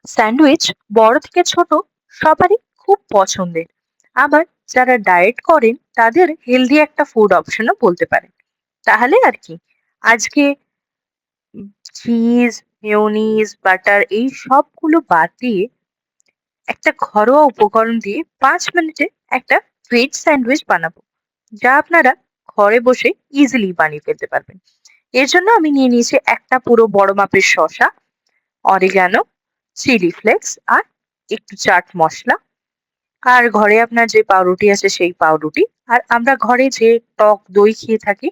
Sandwich বড় থেকে ছোট সবারই খুব পছন্দের। আবার যারা ডায়েট করেন তাদের হেলদি একটা ফুড অপশনও বলতে পারেন। তাহলে আর কি, আজকে চিজ, মেয়োনিজ, বাটার এই সবগুলো বাদ দিয়ে একটা ঘরোয়া উপকরণ দিয়ে 5 মিনিটে একটা ভেজ স্যান্ডউইচ বানাবো, যা আপনারা ঘরে বসে ইজিলি বানিয়ে ফেলতে পারবেন। এর জন্য আমি নিয়ে নিয়েছি একটা পুরো বড় মাপের শসা, অরিগ্যানো, চিলি ফ্লেক্স আর একটু চাট মশলা, আর ঘরে আপনার যে পাউরুটি আছে সেই পাউরুটি, আর আমরা ঘরে যে টক দই খেয়ে থাকি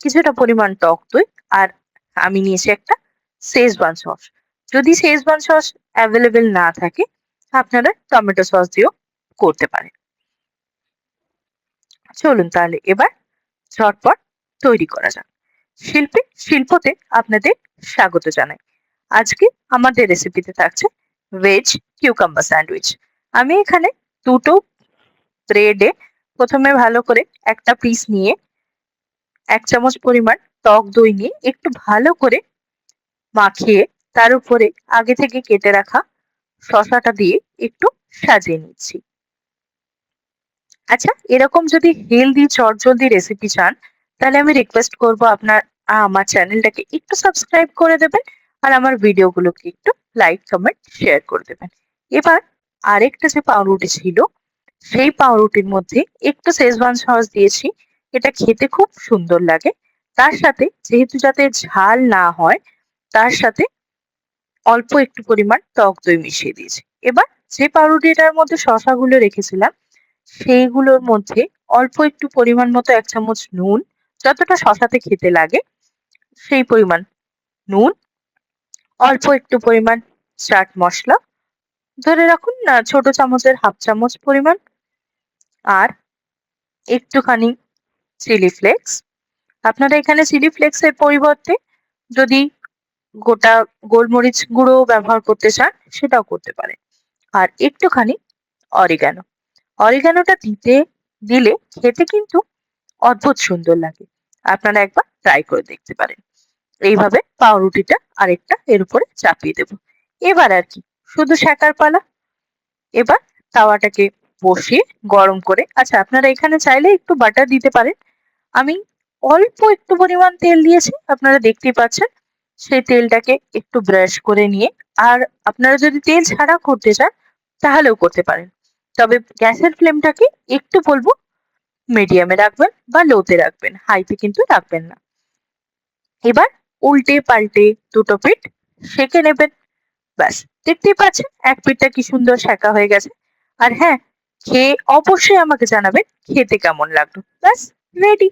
কিছুটা পরিমাণ টক দই, আর আমি নিয়েছি একটা শেজওয়ান সস। যদি শেজওয়ান সস অ্যাভেলেবেল না থাকে আপনারা টমেটো সস দিয়েও করতে পারেন। চলুন তাহলে এবার ঝটপট তৈরি করা যাক। শিল্পতে আপনাদের স্বাগত জানাই। আজকে আমাদের রেসিপিতে থাকছে ভেজ কিউকাম্বার স্যান্ডউইচ। আমি এখানে দুটো ব্রেডে প্রথমে ভালো করে একটা পিস নিয়ে 1 চামচ পরিমাণ টক দই নিয়ে একটু ভালো করে মাখিয়ে তার উপরে আগে থেকে কেটে রাখা শসাটা দিয়ে একটু সাজিয়ে নিচ্ছি। আচ্ছা, এরকম যদি হেলদি চটজলদি রেসিপি চান তাহলে আমি রিকোয়েস্ট করব আমার চ্যানেলটাকে একটু সাবস্ক্রাইব করে দেবেন, আর আমার ভিডিওগুলোকে একটু লাইক কমেন্ট শেয়ার করে দেবেন। এবার আরেকটা যে পাউরুটি ছিল সেই পাউরুটির মধ্যে একটু শেজওয়ান সস দিয়েছি, এটা খেতে খুব সুন্দর লাগে। তার সাথে যেহেতু যাতে ঝাল না হয় তার সাথে অল্প একটু পরিমাণ টক দই মিশিয়ে দিয়েছি। এবার যে পাউরুটিটার মধ্যে শসাগুলো রেখেছিলাম সেইগুলোর মধ্যে অল্প একটু পরিমাণ মতো 1 চামচ নুন, যতটা শসাতে খেতে লাগে সেই পরিমাণ নুন, অল্প একটু পরিমাণ চাট মশলা, ধরে রাখুন না ছোট চামচের 1/2 চামচ পরিমাণ, আর একটুখানি চিলি ফ্লেক্স। আপনারা এখানে চিলি ফ্লেক্স এর পরিবর্তে যদি গোটা গোলমরিচ গুঁড়ো ব্যবহার করতে চান সেটাও করতে পারেন, আর একটুখানি অরিগ্যানো। অরিগ্যানোটা দিলে খেতে কিন্তু অদ্ভুত সুন্দর লাগে। আপনারা একবার ট্রাই করে দেখতে পারেন। এইভাবে পাউরুটিটা আরেকটা এর উপরে চাপিয়ে দেব। এবার আর কি, শুধু সেকার পালা। এবার তাওয়াটাকে বসিয়ে গরম করে, আচ্ছা আপনারা এখানে চাইলে একটু বাটার দিতে পারেন। আমি অল্প একটু পরিমাণ তেল দিয়েছি, আপনারা দেখতেই পাচ্ছেন। সেই তেলটাকে একটু ব্রাশ করে নিয়ে, আর আপনারা যদি তেল ছাড়া করতে চান তাহলেও করতে পারেন, তবে গ্যাসের ফ্লেমটাকে একটু বলবো মিডিয়ামে রাখবেন বা লোতে রাখবেন, হাইতে কিন্তু রাখবেন না। এবার উল্টে পাল্টে দুটো পিঠ সেঁকে নেবেন। ব্যাস, দেখতেই পাচ্ছেন এক পিঠটা কি সুন্দর সেঁকা হয়ে গেছে। আর হ্যাঁ, খেয়ে অবশ্যই আমাকে জানাবেন খেতে কেমন লাগলো। ব্যাস, রেডি।